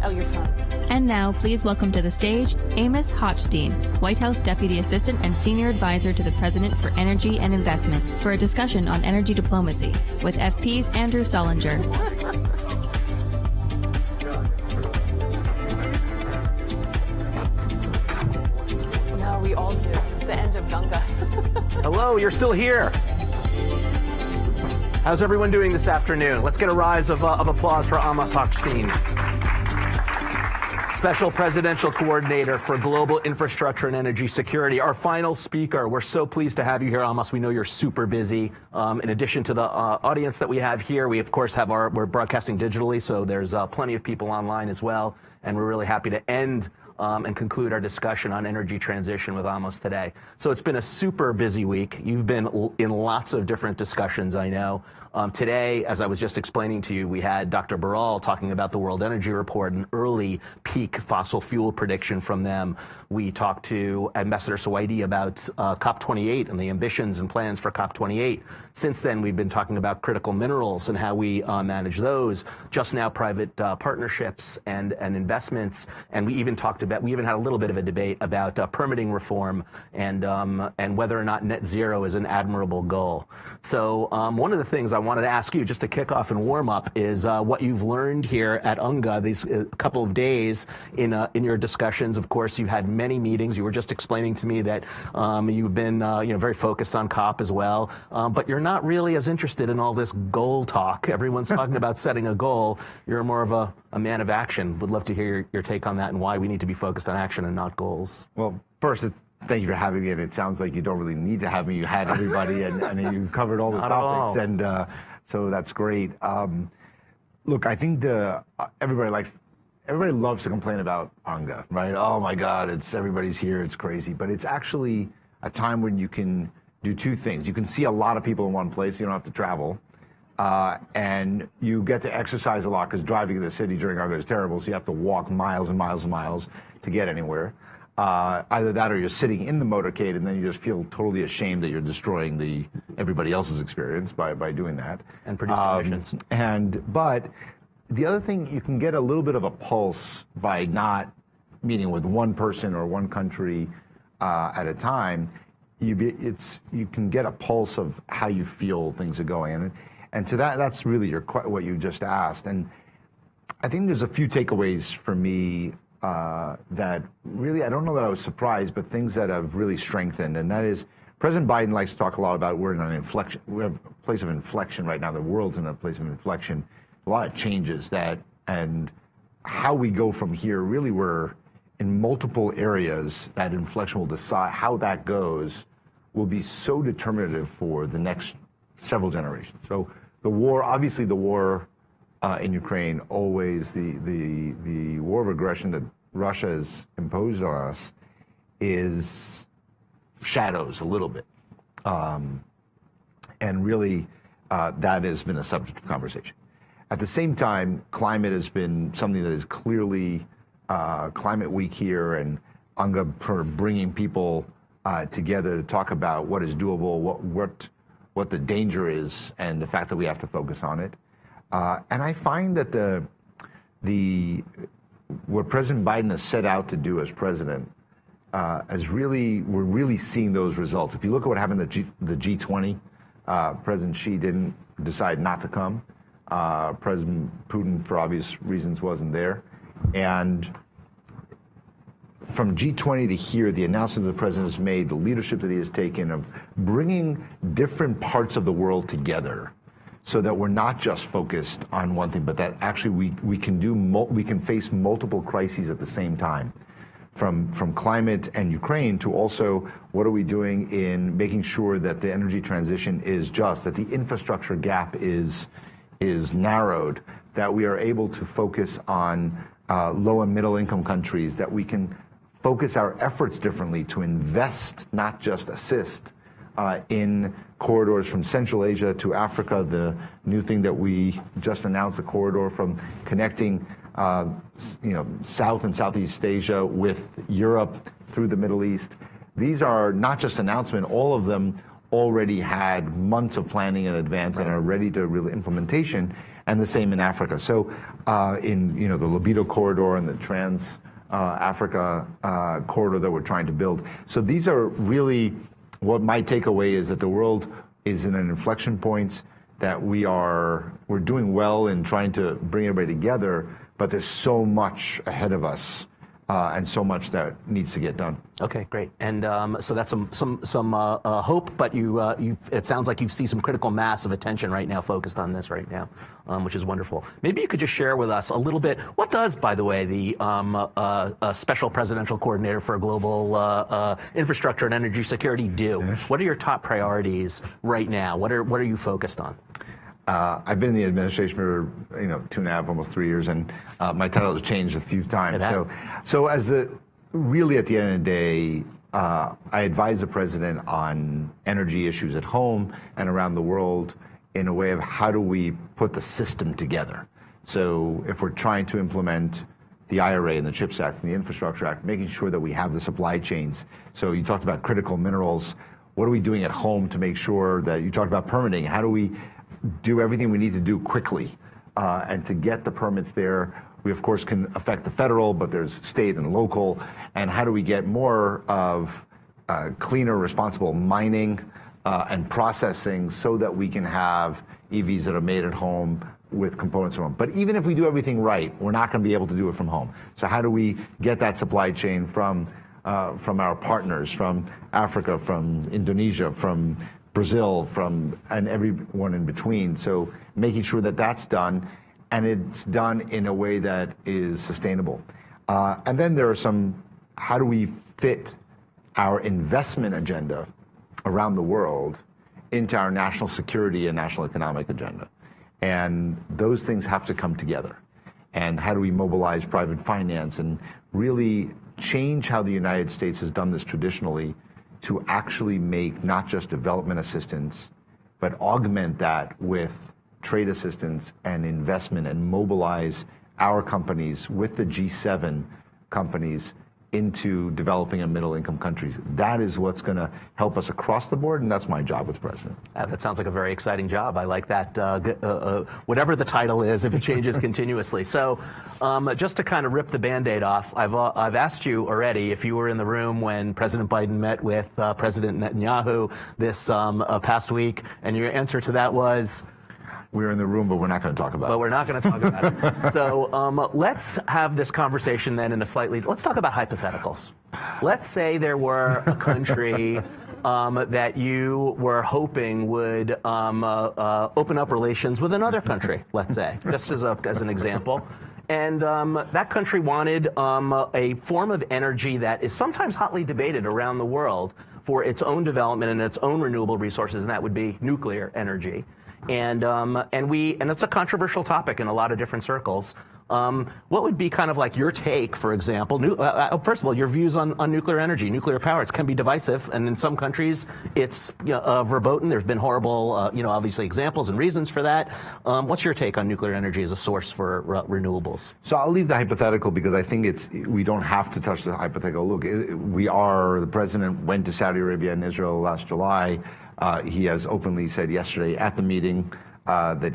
Oh, you're fine. And now, please welcome to the stage Amos Hochstein, White House Deputy Assistant and Senior Advisor to the President for Energy and Investment, for a discussion on energy diplomacy with FP's Andrew Sollinger. No, we all do. It's the end of Ganga. Hello, you're still here. How's everyone doing this afternoon? Let's get a rise of applause for Amos Hochstein, Special Presidential Coordinator for Global Infrastructure and Energy Security. Our final speaker. We're so pleased to have you here, Amos. We know you're super busy. In addition to the audience that we have here, we of course have we're broadcasting digitally, so there's plenty of people online as well. And we're really happy to end and conclude our discussion on energy transition with Amos today. So it's been a super busy week. You've been in lots of different discussions, I know. Today, as I was just explaining to you, we had Dr. Baral talking about the World Energy Report, an early peak fossil fuel prediction from them. We talked to Ambassador Sawaidi about COP28 and the ambitions and plans for COP28. Since then, we've been talking about critical minerals and how we manage those. Just now, private partnerships and investments. And we even had a little bit of a debate about permitting reform and whether or not net zero is an admirable goal. So one of the things I wanted to ask you, just to kick off and warm up, is what you've learned here at UNGA these couple of days in your discussions. Of course, you've had many meetings. You were just explaining to me that you've been very focused on COP as well, but you're not really as interested in all this goal talk. Everyone's talking about setting a goal. You're more of a man of action. Would love to hear your take on that and why we need to be focused on action and not goals. Well, first, thank you for having me, and it sounds like you don't really need to have me. You had everybody, and you covered all the topics, and so that's great. Look, I think everybody loves to complain about UNGA, right? Oh my God, everybody's here, it's crazy, but it's actually a time when you can do two things. You can see a lot of people in one place. You don't have to travel. And you get to exercise a lot because driving in the city during UNGA is terrible, so you have to walk miles and miles and miles to get anywhere. Either that or you're sitting in the motorcade and then you just feel totally ashamed that you're destroying everybody else's experience by doing that. And producing emissions. But the other thing, you can get a little bit of a pulse by not meeting with one person or one country at a time. You can get a pulse of how you feel things are going. And to that's really what you just asked. And I think there's a few takeaways for me that really, I don't know that I was surprised, but things that have really strengthened. And that is, President Biden likes to talk a lot about we're in an inflection. We're at a place of inflection right now. The world's in a place of inflection. A lot of changes and how we go from here, really we're in multiple areas. That inflection will decide how that goes will be so determinative for the next several generations. So the war, obviously the war in Ukraine, always the war of aggression that Russia has imposed on us is shadows a little bit. And really that has been a subject of conversation. At the same time, climate has been something that is clearly Climate Week here, and UNGA bringing people together to talk about what is doable, what the danger is, and the fact that we have to focus on it. And I find that what President Biden has set out to do as president we're really seeing those results. If you look at what happened at the G20, President Xi didn't decide not to come. President Putin, for obvious reasons, wasn't there. And from G20 to here, the announcement the president has made, the leadership that he has taken of bringing different parts of the world together so that we're not just focused on one thing, but that actually we can face multiple crises at the same time. From climate and Ukraine to also what are we doing in making sure that the energy transition is just, that the infrastructure gap is narrowed, that we are able to focus on low and middle income countries, that we can focus our efforts differently to invest, not just assist, in corridors from Central Asia to Africa. The new thing that we just announced, a corridor from connecting South and Southeast Asia with Europe through the Middle East. These are not just announcements, all of them already had months of planning in advance and are ready to real implementation, and the same in Africa. So in the Libido corridor and the Trans-Africa corridor that we're trying to build. So these are really, what my takeaway is that the world is in an inflection point, that we're doing well in trying to bring everybody together, but there's so much ahead of us. And so much that needs to get done. Okay, great. And so that's some hope, but it sounds like you see some critical mass of attention right now focused on this right now, which is wonderful. Maybe you could just share with us a little bit. What does, by the way, the Special Presidential Coordinator for Global Infrastructure and Energy Security do? What are your top priorities right now? What are you focused on? I've been in the administration for 2.5, almost 3 years, and my title has changed a few times. It has. So really at the end of the day, I advise the president on energy issues at home and around the world in a way of how do we put the system together. So if we're trying to implement the IRA and the CHIPS Act and the Infrastructure Act, making sure that we have the supply chains. So you talked about critical minerals. What are we doing at home to make sure that you talked about permitting? How do we do everything we need to do quickly and to get the permits there? We, of course, can affect the federal, but there's state and local. And how do we get more of cleaner, responsible mining and processing so that we can have EVs that are made at home with components from home? But even if we do everything right, we're not going to be able to do it from home. So how do we get that supply chain from our partners, from Africa, from Indonesia, from Brazil, and everyone in between? So making sure that that's done, and it's done in a way that is sustainable. And then there are how do we fit our investment agenda around the world into our national security and national economic agenda? And those things have to come together. And how do we mobilize private finance and really change how the United States has done this traditionally to actually make not just development assistance, but augment that with trade assistance and investment and mobilize our companies with the G7 companies into developing and middle-income countries. That is what's going to help us across the board, and that's my job with the president. That sounds like a very exciting job. I like that, whatever the title is, if it changes continuously. So just to kind of rip the Band-Aid off, I've asked you already if you were in the room when President Biden met with President Netanyahu this past week, and your answer to that was? We're in the room, but we're not going to talk about it. But we're not going to talk about it. So let's have this conversation then in let's talk about hypotheticals. Let's say there were a country that you were hoping would open up relations with another country, let's say, just as an example. And that country wanted a form of energy that is sometimes hotly debated around the world for its own development and its own renewable resources, and that would be nuclear energy. And it's a controversial topic in a lot of different circles. What would be kind of like your take, for example? First of all, your views on nuclear energy, nuclear power. It can be divisive, and in some countries it's verboten. There's been horrible, obviously examples and reasons for that. What's your take on nuclear energy as a source for renewables? So I'll leave the hypothetical because I think we don't have to touch the hypothetical. Look, the president went to Saudi Arabia and Israel last July. He has openly said yesterday at the meeting that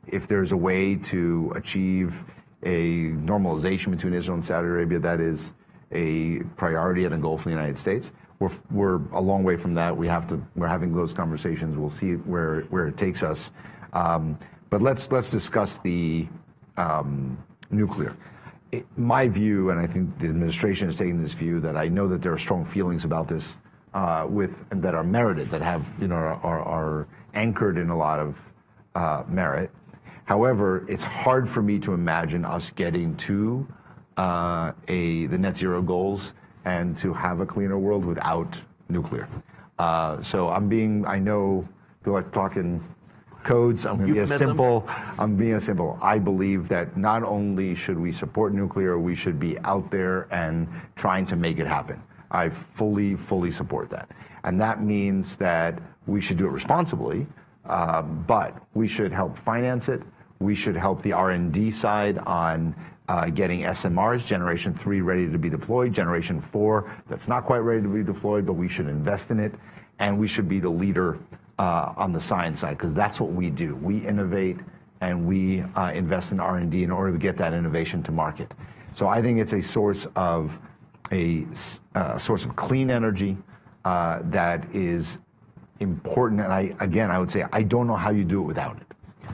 if there's a way to achieve a normalization between Israel and Saudi Arabia, that is a priority and a goal for the United States. We're a long way from that. We're having those conversations. We'll see where it takes us. But let's discuss the nuclear. My view, and I think the administration is taking this view, that I know that there are strong feelings about this and that are merited, that have are anchored in a lot of merit. However, it's hard for me to imagine us getting to the net zero goals and to have a cleaner world without nuclear. So I know people like talking codes. I'm going to be as simple. I believe that not only should we support nuclear, we should be out there and trying to make it happen. I fully support that. And that means that we should do it responsibly, but we should help finance it. We should help the R&D side on getting SMRs, Generation 3, ready to be deployed. Generation 4, that's not quite ready to be deployed, but we should invest in it. and we should be the leader on the science side, because that's what we do. We innovate and we invest in R&D in order to get that innovation to market. So I think it's a source of clean energy that is important. And I would say I don't know how you do it without it.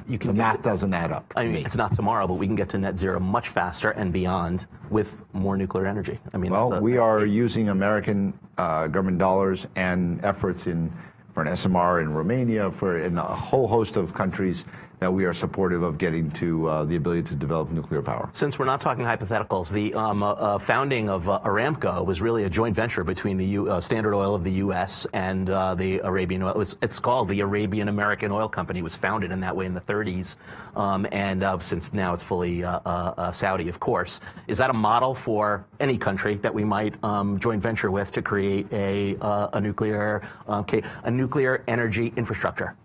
The math doesn't add up. I mean, it's not tomorrow, but we can get to net zero much faster and beyond with more nuclear energy. I mean, well, we are using American government dollars and efforts for an SMR in Romania, in a whole host of countries that we are supportive of getting to the ability to develop nuclear power. Since we're not talking hypotheticals, the founding of Aramco was really a joint venture between the Standard Oil of the U.S. and the Arabian Oil. It's called the Arabian American Oil Company. It was founded in that way in the 30s, and since now it's fully Saudi, of course. Is that a model for any country that we might joint venture with to create a nuclear energy infrastructure?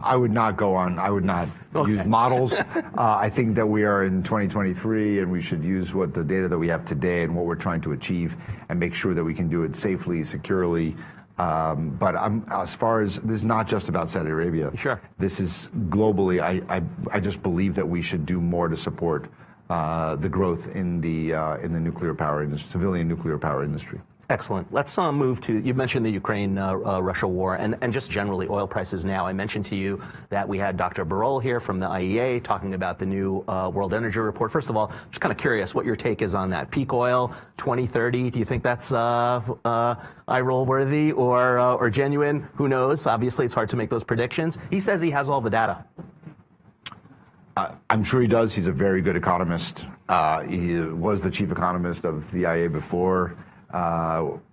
I would not go on. I would not use models. I think that we are in 2023, and we should use what the data that we have today and what we're trying to achieve, and make sure that we can do it safely, securely. But as far as this is not just about Saudi Arabia. Sure. This is globally. I just believe that we should do more to support the growth in the nuclear power industry, civilian nuclear power industry. Excellent. Let's move to, you mentioned the Ukraine-Russia war and just generally oil prices now. I mentioned to you that we had Dr. Birol here from the IEA talking about the new World Energy Report. First of all, just kind of curious what your take is on that. Peak oil, 2030, do you think that's eye-roll worthy or genuine? Who knows? Obviously, it's hard to make those predictions. He says he has all the data. I'm sure he does. He's a very good economist. He was the chief economist of the IEA before.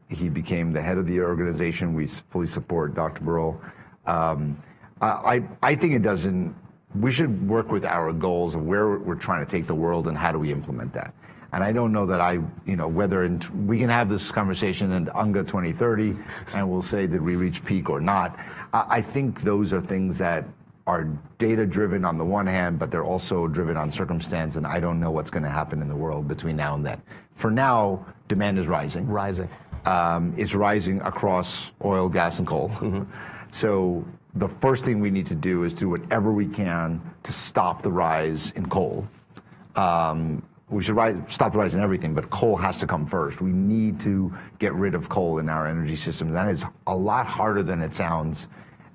He became the head of the organization. We fully support Dr. Birol. I think it doesn't. We should work with our goals of where we're trying to take the world and how do we implement that. And I don't know that whether we can have this conversation in UNGA 2030 and we'll say, did we reach peak or not? I think those are things that are data driven on the one hand, but they're also driven on circumstance, and I don't know what's going to happen in the world between now and then. For now, demand is rising. It's rising across oil, gas, and coal. Mm-hmm. So the first thing we need to do is do whatever we can to stop the rise in coal. We should stop the rise in everything, but coal has to come first. We need to get rid of coal in our energy system. That is a lot harder than it sounds.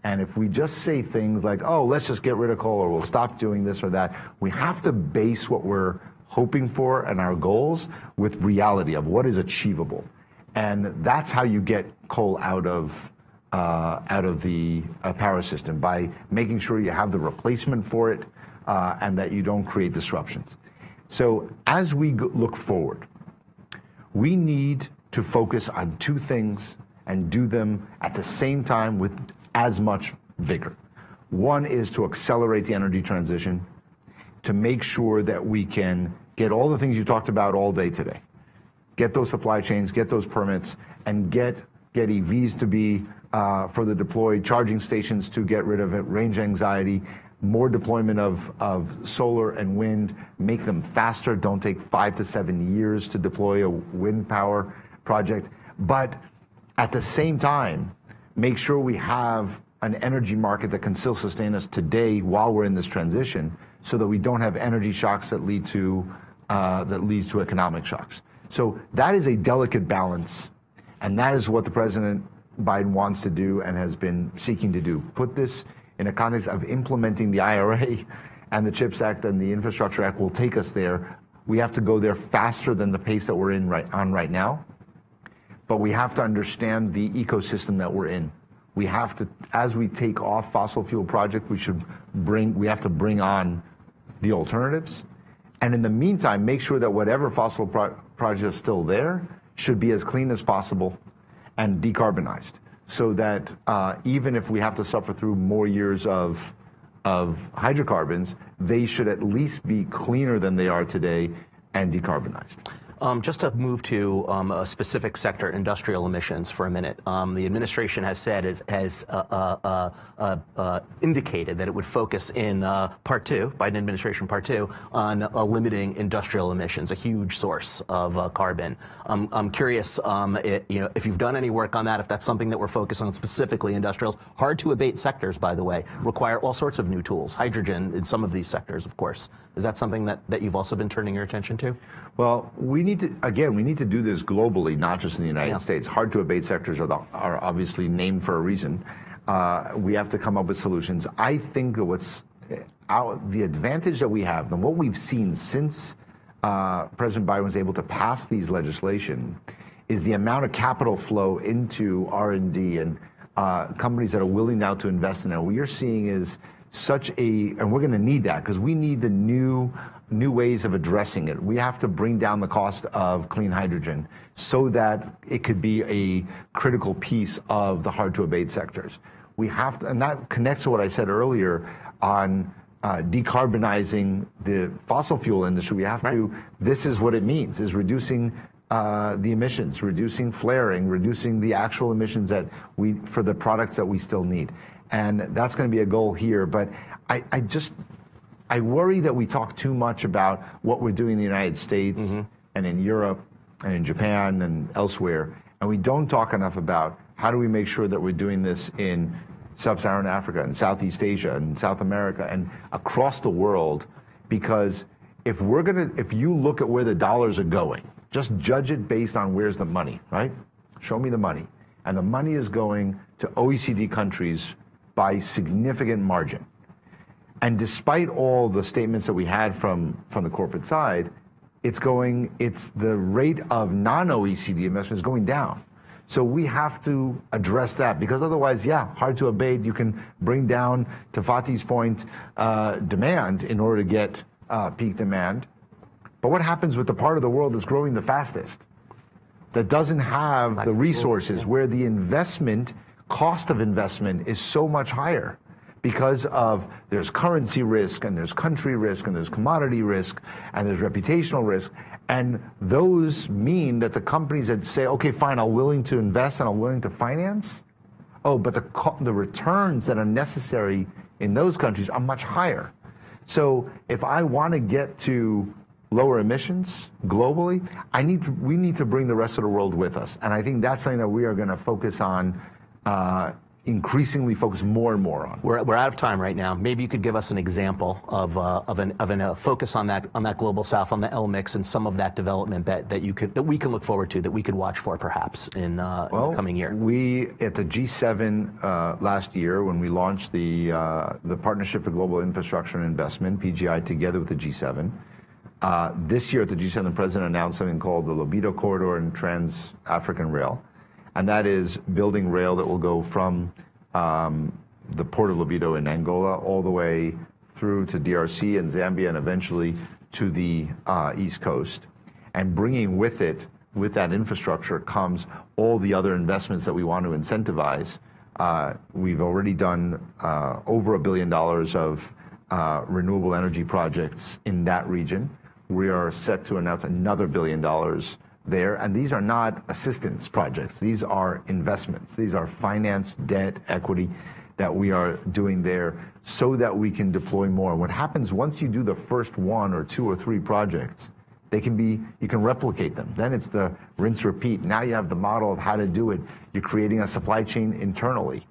And if we just say things like, oh, let's just get rid of coal or we'll stop doing this or that, we have to base what we're hoping for and our goals with reality of what is achievable. And that's how you get coal out of the power system, by making sure you have the replacement for it and that you don't create disruptions. So as we look forward, we need to focus on two things and do them at the same time with as much vigor. One is to accelerate the energy transition, to make sure that we can get all the things you talked about all day today. Get those supply chains, get those permits, and get EVs to be further deployed, charging stations to get rid of it, range anxiety, more deployment of solar and wind, make them faster. Don't take 5 to 7 years to deploy a wind power project. But at the same time, make sure we have an energy market that can still sustain us today while we're in this transition, so that we don't have energy shocks that leads to economic shocks. So that is a delicate balance, and that is what the President Biden wants to do and has been seeking to do. Put this in a context of implementing the IRA and the CHIPS Act and the Infrastructure Act will take us there. We have to go there faster than the pace that we're in right now. But we have to understand the ecosystem that we're in. We have to, as we take off fossil fuel projects, we have to bring on the alternatives. And in the meantime, make sure that whatever fossil project is still there should be as clean as possible and decarbonized, so that even if we have to suffer through more years of hydrocarbons, they should at least be cleaner than they are today and decarbonized. Just to move to a specific sector, industrial emissions, for a minute. The administration has said, indicated that it would focus in Part 2, Biden administration Part 2, on limiting industrial emissions, a huge source of carbon. I'm curious, if you've done any work on that, if that's something that we're focused on, specifically industrials. Hard to abate sectors, by the way, require all sorts of new tools. Hydrogen in some of these sectors, of course. Is that something that you've also been turning your attention to? Well, we need to do this globally, not just in the United States. Hard to abate sectors are obviously named for a reason. We have to come up with solutions. I think that the advantage that we have, and what we've seen since President Biden was able to pass these legislation, is the amount of capital flow into R&D and companies that are willing now to invest in it. What you're seeing is and we're going to need that, because we need the new ways of addressing it. We have to bring down the cost of clean hydrogen so that it could be a critical piece of the hard to abate sectors. We have to, and that connects to what I said earlier on decarbonizing the fossil fuel industry. We have to, this is what it means, is reducing the emissions, reducing flaring, reducing the actual emissions for the products that we still need. And that's going to be a goal here. But I worry that we talk too much about what we're doing in the United States and in Europe and in Japan and elsewhere. And we don't talk enough about how do we make sure that we're doing this in Sub-Saharan Africa and Southeast Asia and South America and across the world. Because if you look at where the dollars are going, just judge it based on where's the money, right? Show me the money. And the money is going to OECD countries by significant margin. And despite all the statements that we had from the corporate side, the rate of non-OECD investment is going down. So we have to address that, because otherwise, hard to abate. You can bring down, to Fatih's point, demand in order to get peak demand. But what happens with the part of the world that's growing the fastest, that doesn't have the resources, where the cost of investment is so much higher? Because there's currency risk, and there's country risk, and there's commodity risk, and there's reputational risk. And those mean that the companies that say, okay, fine, I'm willing to invest and I'm willing to finance, but the returns that are necessary in those countries are much higher. So if I want to get to lower emissions globally, we need to bring the rest of the world with us. And I think that's something that we are going to focus on, increasingly focus more and more on. We're out of time right now. Maybe you could give us an example of a focus on that global south, on the LMIX, and some of that development that we can look forward to, that we could watch for perhaps in the coming year. We at the G7 last year, when we launched the Partnership for Global Infrastructure and Investment (PGI) together with the G7. This year at the G7, the president announced something called the Libido Corridor and Trans-African Rail. And that is building rail that will go from the port of Libido in Angola all the way through to DRC and Zambia, and eventually to the East Coast. And bringing with that infrastructure, comes all the other investments that we want to incentivize. We've already done over $1 billion of renewable energy projects in that region. We are set to announce another $1 billion there, and these are not assistance projects. These are investments. These are finance, debt, equity that we are doing there, so that we can deploy more. What happens once you do the first 1 or 2 or 3 projects, you can replicate them. Then it's the rinse repeat. Now you have the model of how to do it. You're creating a supply chain internally.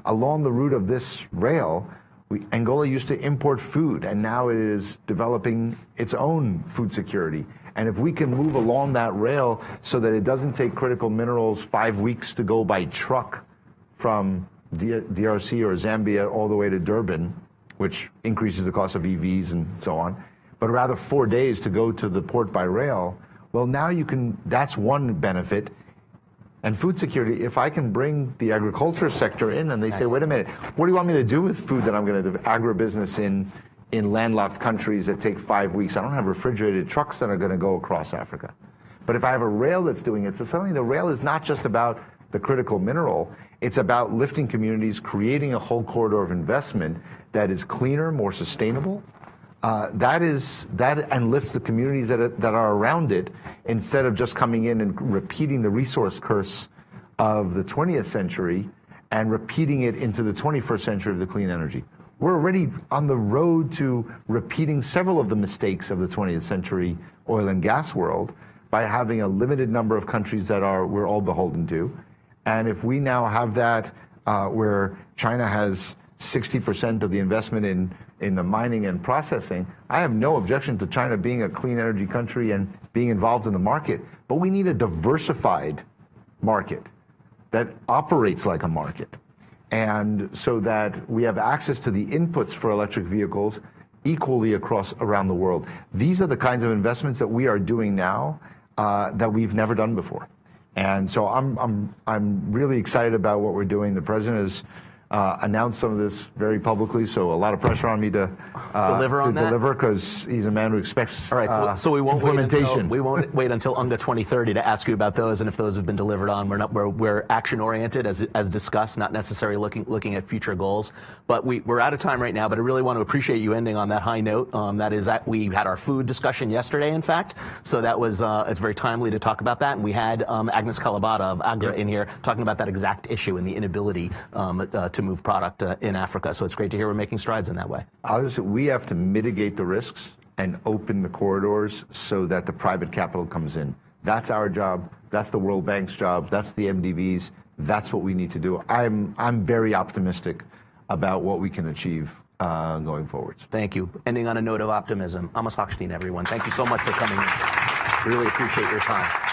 Along the route of this rail, Angola used to import food, and now it is developing its own food security. And if we can move along that rail so that it doesn't take critical minerals 5 weeks to go by truck from DRC or Zambia all the way to Durban, which increases the cost of EVs and so on, but rather 4 days to go to the port by rail, well, now that's one benefit. And food security, if I can bring the agriculture sector in, and they say, wait a minute, what do you want me to do with food that I'm going to do agribusiness in landlocked countries that take 5 weeks? I don't have refrigerated trucks that are going to go across Africa. But if I have a rail that's doing it, so suddenly the rail is not just about the critical mineral, it's about lifting communities, creating a whole corridor of investment that is cleaner, more sustainable, that and lifts the communities that are around it, instead of just coming in and repeating the resource curse of the 20th century and repeating it into the 21st century of the clean energy. We're already on the road to repeating several of the mistakes of the 20th century oil and gas world by having a limited number of countries that we're all beholden to. And if we now have that where China has 60% of the investment in the mining and processing, I have no objection to China being a clean energy country and being involved in the market. But we need a diversified market that operates like a market, and so that we have access to the inputs for electric vehicles equally around the world. These are the kinds of investments that we are doing now that we've never done before. And so I'm really excited about what we're doing. The president has announced some of this very publicly, so a lot of pressure on me to deliver, because he's a man who expects all right, so we won't implementation. We won't wait until UNGA 2030 to ask you about those, and if those have been delivered on. We're action oriented as discussed, not necessarily looking at future goals. But we're out of time right now. But I really want to appreciate you ending on that high note. That is that we had our food discussion yesterday, in fact. So that was it's very timely to talk about that. And we had Agnes Kalabata of AGRA in here talking about that exact issue and the inability to move product in Africa. So it's great to hear we're making strides in that way. We have to mitigate the risks and open the corridors so that the private capital comes in. That's our job. That's the World Bank's job. That's the MDB's. That's what we need to do. I'm very optimistic about what we can achieve going forward. Thank you. Ending on a note of optimism. Amos Hochstein, everyone. Thank you so much for coming in. Really appreciate your time.